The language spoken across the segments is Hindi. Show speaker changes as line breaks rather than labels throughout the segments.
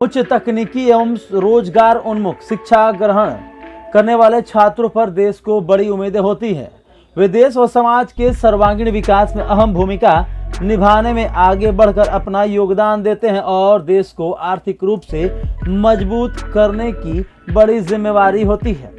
उच्च तकनीकी एवं रोजगार उन्मुख शिक्षा ग्रहण करने वाले छात्रों पर देश को बड़ी उम्मीदें होती हैं। वे देश और समाज के सर्वांगीण विकास में अहम भूमिका निभाने में आगे बढ़कर अपना योगदान देते हैं और देश को आर्थिक रूप से मजबूत करने की बड़ी जिम्मेवारी होती है।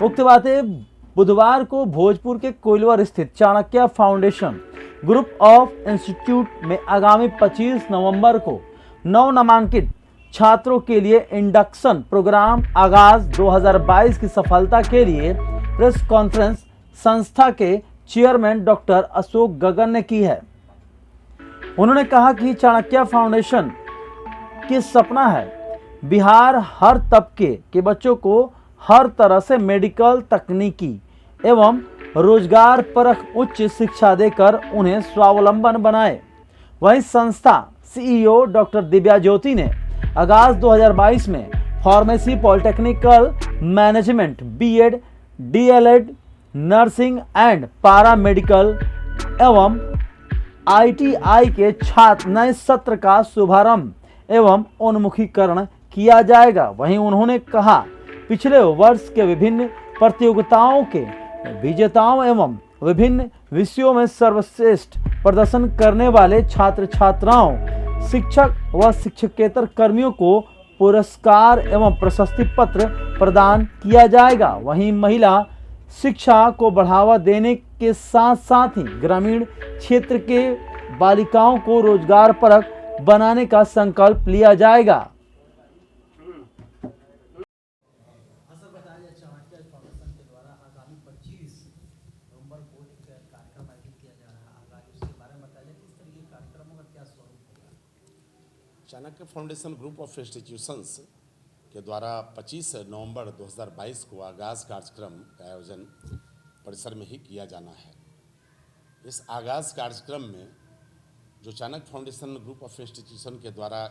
उक्त बातें बुधवार को भोजपुर के कोइलवर स्थित Chanakya foundation group of institute में आगामी 25 नवंबर को नव नामांकित छात्रों के लिए इंडक्शन प्रोग्राम आगाज 2022 की सफलता के लिए प्रेस कॉन्फ्रेंस संस्था के चेयरमैन डॉक्टर अशोक गगन ने की है। उन्होंने कहा कि चाणक्य फाउंडेशन की सपना है बिहार हर तबके के बच्चों को हर तरह से मेडिकल, तकनीकी एवं रोजगार परख उच्च शिक्षा देकर उन्हें स्वावलंबन बनाए। वहीं संस्था सीईओ डॉक्टर दिव्या ज्योति ने आगाज 2022 में pharmacy, polytechnical management, BEd, DElEd, nursing and paramedical एवं आईटीआई के छात्र नए सत्र का शुभारंभ एवं उन्मुखीकरण किया जाएगा। वहीं उन्होंने कहा पिछले वर्ष के विभिन्न प्रतियोगिताओं के विजेताओं एवं विभिन्न विषयों में सर्वश्रेष्ठ प्रदर्शन करने वाले छात्र छात्राओं, शिक्षक व शिक्षकेतर कर्मियों को पुरस्कार एवं प्रशस्ति पत्र प्रदान किया जाएगा। वहीं महिला शिक्षा को बढ़ावा देने के साथ साथ ही ग्रामीण क्षेत्र के बालिकाओं को रोजगार परक बनाने का संकल्प लिया जाएगा।
Chanakya foundation group of institutions के द्वारा 25 नवंबर 2022 को आगाज कार्यक्रम का आयोजन परिसर में ही किया जाना है। इस आगाज कार्यक्रम में जो Chanakya foundation group of institution के द्वारा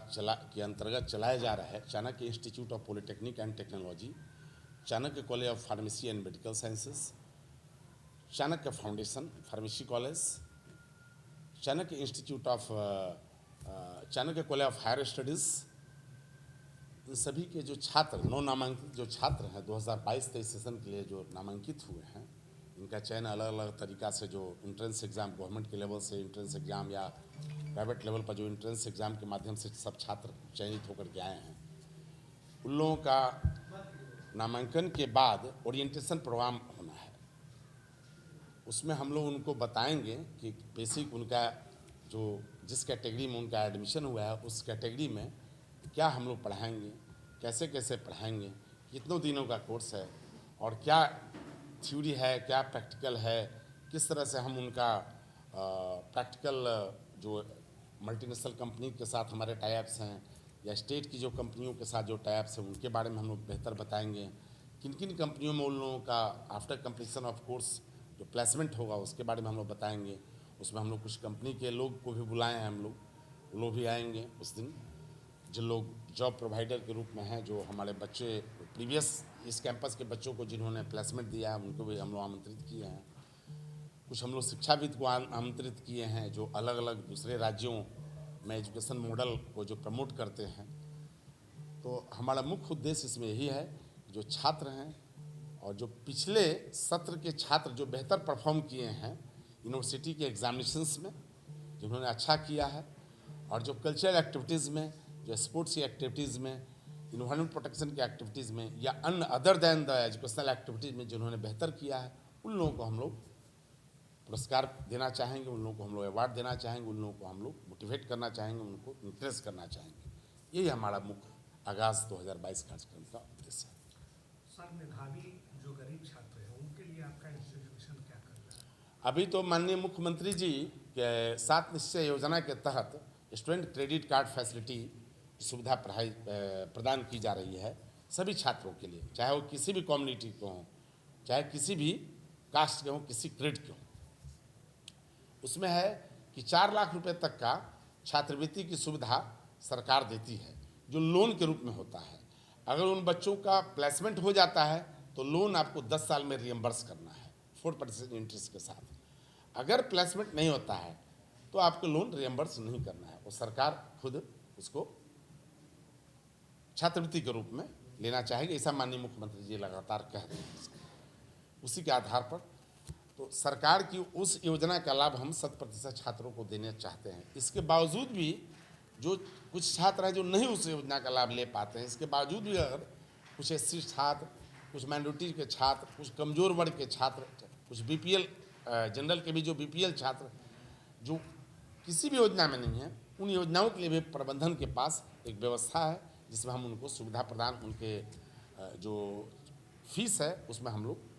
अंतर्गत चलाया जा रहा है Chanakya institute of polytechnic and technology, Chanakya college of pharmacy and medical sciences, Chanakya foundation pharmacy college, Chanakya institute of Chanakya college of higher studies, इन सभी के जो छात्र नौ नामांकित जो छात्र हैं 2022-23 सेशन के लिए जो नामांकित हुए हैं, इनका चयन अलग अलग तरीक़ा से जो इंट्रेंस एग्ज़ाम गवर्नमेंट के लेवल से इंट्रेंस एग्ज़ाम या प्राइवेट लेवल पर जो इंट्रेंस एग्ज़ाम के माध्यम से सब छात्र चयनित होकर के आए हैं, उन लोगों का नामांकन के बाद ओरिएंटेशन प्रोग्राम होना है। उसमें हम लोग उनको बताएंगे कि बेसिक उनका जो जिस कैटेगरी में उनका एडमिशन हुआ है उस कैटेगरी में क्या हम लोग पढ़ाएंगे, कैसे कैसे पढ़ाएंगे, कितनों दिनों का कोर्स है और क्या थ्योरी है, क्या प्रैक्टिकल है, किस तरह से हम उनका प्रैक्टिकल जो मल्टीनेशनल कंपनी के साथ हमारे टाइप्स हैं या स्टेट की जो कंपनियों के साथ जो टाइप्स हैं उनके बारे में हम लोग बेहतर बताएंगे। किन किन कंपनियों में उन लोगों का आफ्टर कंप्लीसन ऑफ कोर्स जो प्लेसमेंट होगा उसके बारे में हम लोग बताएंगे। उसमें हम लोग कुछ कंपनी के लोग को भी बुलाए हैं, हम लोग वो लोग भी आएंगे उस दिन, जो लोग जॉब प्रोवाइडर के रूप में हैं, जो हमारे बच्चे प्रीवियस इस कैंपस के बच्चों को जिन्होंने प्लेसमेंट दिया है उनको भी हम लोग आमंत्रित किए हैं। कुछ हम लोग शिक्षाविद को आमंत्रित किए हैं जो अलग अलग दूसरे राज्यों में एजुकेशन मॉडल को जो प्रमोट करते हैं। तो हमारा मुख्य उद्देश्य इसमें यही है जो छात्र हैं और जो पिछले सत्र के छात्र जो बेहतर परफॉर्म किए हैं यूनिवर्सिटी के एग्जामिनेशंस में, जिन्होंने अच्छा किया है, और जो कल्चरल एक्टिविटीज़ में, जो स्पोर्ट्स की एक्टिविटीज़ में, इन्वायरमेंट प्रोटेक्शन की एक्टिविटीज़ में या अन्य other than the educational activities में जिन्होंने बेहतर किया है, उन लोगों को हम लोग पुरस्कार देना चाहेंगे, उन लोगों को हम लोग अवार्ड देना चाहेंगे, उन लोगों को हम लोग मोटिवेट करना चाहेंगे, उनको इंकरेज करना चाहेंगे। यही हमारा मुख्य आगाज 2022 कार्यक्रम का उद्देश्य है।
सर, मेधावी जो गरीब छात्र हैं उनके लिए आपका इंस्टीट्यूशन क्या कर रहा है?
अभी तो माननीय मुख्यमंत्री जी के 7 निश्चय योजना के तहत स्टूडेंट क्रेडिट कार्ड फैसिलिटी सुविधा प्रदान की जा रही है सभी छात्रों के लिए, चाहे वो किसी भी कम्युनिटी के हों, चाहे किसी भी कास्ट के हों, किसी क्रेड के हों। उसमें है कि 4 लाख रुपए तक का छात्रवृत्ति की सुविधा सरकार देती है जो लोन के रूप में होता है। अगर उन बच्चों का प्लेसमेंट हो जाता है तो लोन आपको 10 साल में रियम्बर्स करना है 4% इंटरेस्ट के साथ। अगर प्लेसमेंट नहीं होता है तो आपको लोन रियम्बर्स नहीं करना है, वो सरकार खुद उसको छात्रवृत्ति के रूप में लेना चाहेंगे, ऐसा माननीय मुख्यमंत्री जी लगातार कहते हैं। उसी के आधार पर तो सरकार की उस योजना का लाभ हम 100% छात्रों को देना चाहते हैं। इसके बावजूद भी जो कुछ छात्र हैं जो नहीं उस योजना का लाभ ले पाते हैं, इसके बावजूद भी अगर कुछ एससी छात्र, कुछ माइनॉरिटी के छात्र, कुछ कमज़ोर वर्ग के छात्र, कुछ बीपीएल जनरल के भी जो बीपीएल छात्र जो किसी भी योजना में नहीं है, उन योजनाओं के लिए भी प्रबंधन के पास एक व्यवस्था है जिसमें हम उनको सुविधा प्रदान, उनके जो फीस है उसमें हम लोग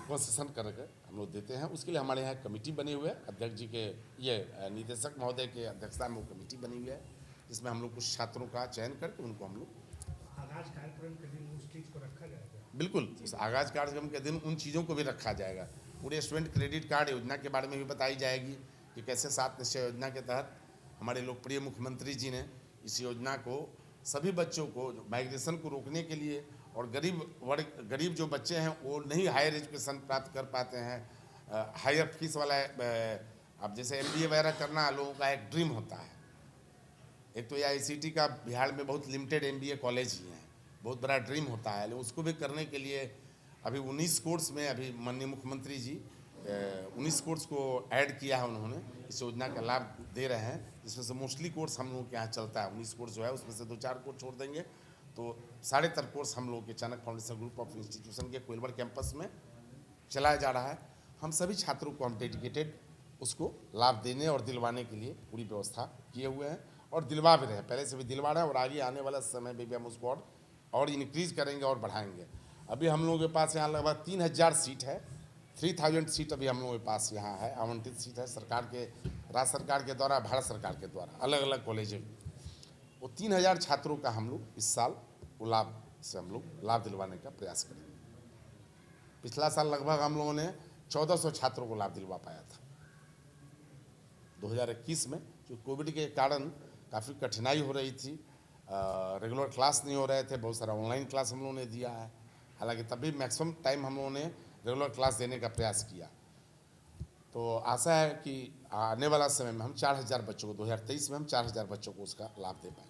कंसेशन करके हम लोग देते हैं। उसके लिए हमारे यहाँ कमेटी बनी हुई है, अध्यक्ष जी के ये निदेशक महोदय के अध्यक्षता में वो कमेटी बनी हुई है जिसमें हम लोग कुछ छात्रों का चयन करके उनको हम लोग
आगाज कार्यक्रम के दिन उस चीज़ को रखा जाएगा।
बिल्कुल, उस आगाज कार्यक्रम के दिन उन चीज़ों को भी रखा जाएगा। पूरे स्टूडेंट क्रेडिट कार्ड योजना के बारे में भी बताई जाएगी कि कैसे 7 निश्चय योजना के तहत हमारे लोकप्रिय मुख्यमंत्री जी ने इस योजना को सभी बच्चों को माइग्रेशन को रोकने के लिए और गरीब जो बच्चे हैं वो नहीं हायर एजुकेशन प्राप्त कर पाते हैं, हायर फीस वाला अब जैसे MBA वगैरह करना लोगों का एक ड्रीम होता है। एक तो ये ICT का बिहार में बहुत लिमिटेड MBA कॉलेज ही हैं, बहुत बड़ा ड्रीम होता है, लेकिन उसको भी करने के लिए अभी 19 कोर्स में अभी माननीय मुख्यमंत्री जी 19 कोर्स को ऐड किया है, उन्होंने इस योजना का लाभ दे रहे हैं, जिसमें से मोस्टली कोर्स हम लोगों के यहाँ चलता है। 19 कोर्स जो है उसमें से 2-4 कोर्स छोड़ देंगे तो 3.5 कोर्स हम लोगों के Chanakya foundation group of institution के कोइलवर कैंपस में चलाया जा रहा है। हम सभी छात्रों को हम डेडिकेटेड उसको लाभ देने और दिलवाने के लिए पूरी व्यवस्था किए हुए हैं और दिलवा भी रहे, पहले से भी दिलवा रहे हैं और आगे आने वाला समय में भी हम उसको और इंक्रीज करेंगे और बढ़ाएंगे। अभी हम लोगों के पास यहाँ लगभग 3000 सीट है, 3000 सीट अभी हम लोगों के पास यहाँ है, आवंटित सीट है सरकार के, राज्य सरकार के द्वारा, भारत सरकार के द्वारा अलग अलग कॉलेज। वो 3000 छात्रों का हम लोग इस साल वो लाभ से हम लोग लाभ दिलवाने का प्रयास करेंगे। पिछला साल लगभग हम लोगों ने 1400 छात्रों को लाभ दिलवा पाया था 2021 में, जो कोविड के कारण काफ़ी कठिनाई हो रही थी, रेगुलर क्लास नहीं हो रहे थे, बहुत सारा ऑनलाइन क्लास हम लोगों ने दिया है। हालांकि तभी मैक्सिमम टाइम हम लोगों ने रेगुलर क्लास देने का प्रयास किया। तो आशा है कि आने वाला समय में हम 4000 बच्चों को 2023 में हम 4000 बच्चों को उसका लाभ दे पाएंगे।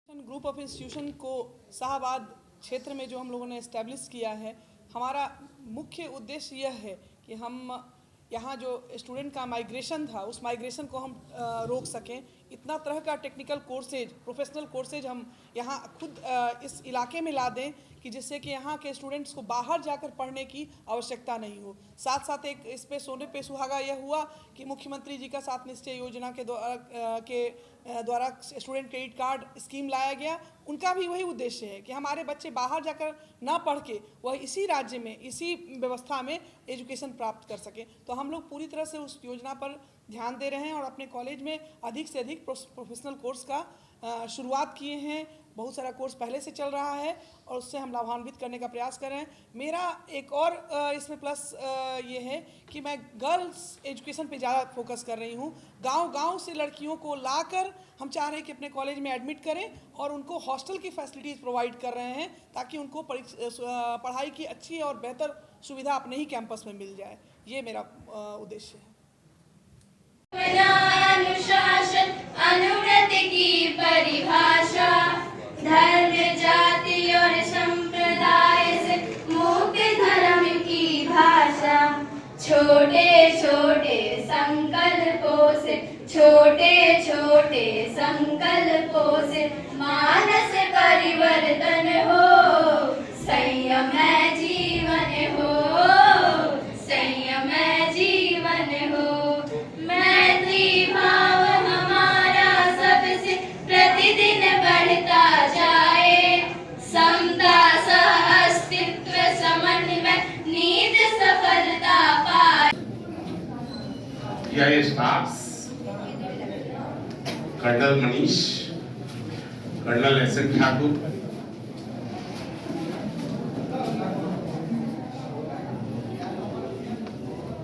ग्रुप ऑफ इंस्टीट्यूशन को शाहबाद क्षेत्र में जो हम लोगों ने इस्टेब्लिश किया है, हमारा मुख्य उद्देश्य यह है कि हम यहाँ जो स्टूडेंट का माइग्रेशन था उस माइग्रेशन को हम रोक सकें। इतना तरह का टेक्निकल कोर्सेज, प्रोफेशनल कोर्सेज हम यहाँ खुद इस इलाके में ला दें कि जिससे कि यहाँ के स्टूडेंट्स को बाहर जाकर पढ़ने की आवश्यकता नहीं हो। साथ साथ एक इस पे सोने पे सुहागा यह हुआ कि मुख्यमंत्री जी का 7 निश्चय योजना के द्वारा स्टूडेंट क्रेडिट कार्ड स्कीम लाया गया। उनका भी वही उद्देश्य है कि हमारे बच्चे बाहर जाकर ना पढ़ के वह इसी राज्य में, इसी व्यवस्था में एजुकेशन प्राप्त कर सकें। तो हम लोग पूरी तरह से उस योजना पर ध्यान दे रहे हैं और अपने कॉलेज में अधिक से अधिक प्रोफेशनल कोर्स का शुरुआत किए हैं। बहुत सारा कोर्स पहले से चल रहा है और उससे हम लाभान्वित करने का प्रयास कर रहे हैं। मेरा एक और इसमें प्लस ये है कि मैं गर्ल्स एजुकेशन पे ज़्यादा फोकस कर रही हूँ। गांव-गांव से लड़कियों को लाकर हम चाह रहे हैं कि अपने कॉलेज में एडमिट करें और उनको हॉस्टल की फैसिलिटीज़ प्रोवाइड कर रहे हैं ताकि उनको पढ़ाई की अच्छी और बेहतर सुविधा अपने ही कैंपस में मिल जाए। ये मेरा उद्देश्य है।
अनुशासन अनुव्रत की परिभाषा, धर्म जाति और संप्रदाय से मुक्त धर्म की भाषा, छोटे छोटे संकल्पों से, छोटे छोटे संकल्पों से मानस परिवर्तन हो, संयम जीवन हो, संयम जीवन हो। मैत्री भाव हमारा सबसे प्रतिदिन बढ़ता जाए, समता सह अस्तित्व समन्वय नीत सफलता पाए।
Here starts colonel Manish, colonel S N. Thakur,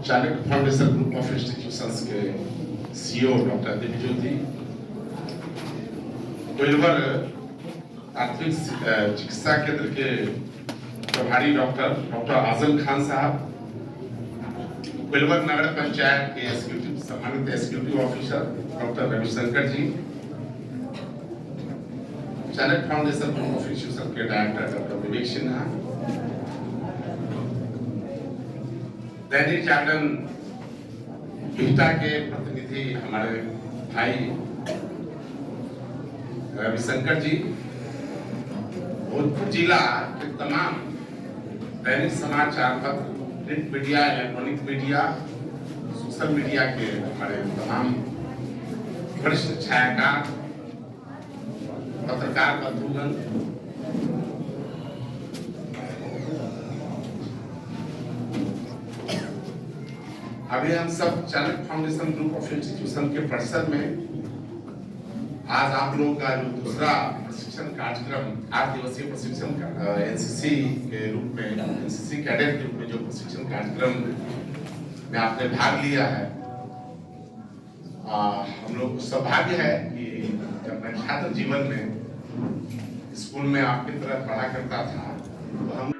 Chanakya foundation group of institutions के CEO डॉक्टर दिव्य ज्योति, कोइलवर प्राथमिक चिकित्सा केंद्र के प्रभारी डॉक्टर आजम खान साहब, कोइलवर नगर पंचायत के सम्मानित executive officer doctor Ravishankar ji, Chanakya foundation group of institution के डायरेक्टर डॉक्टर विवेक सिन्हा, दैनिक जागरण बिहटा के प्रतिनिधि हमारे भाई रविशंकर जी, भोजपुर जिला के तमाम दैनिक समाचार पत्र, print media, electronic media, social media के हमारे तमाम वरिष्ठ छायाकार, पत्रकार बंधुगण, अभी हम सब Chanakya foundation group of institution के परिसर में आज आप लोगों का जो दूसरा प्रशिक्षण कार्यक्रम, 8 दिवसीय प्रशिक्षण एनसीसी के रूप में, एनसीसी कैडेट के रूप में जो प्रशिक्षण कार्यक्रम में आपने भाग लिया है, हम लोग को सौभाग्य है कि जब मैं छात्र जीवन में स्कूल में आपकी तरह पढ़ा करता था तो हम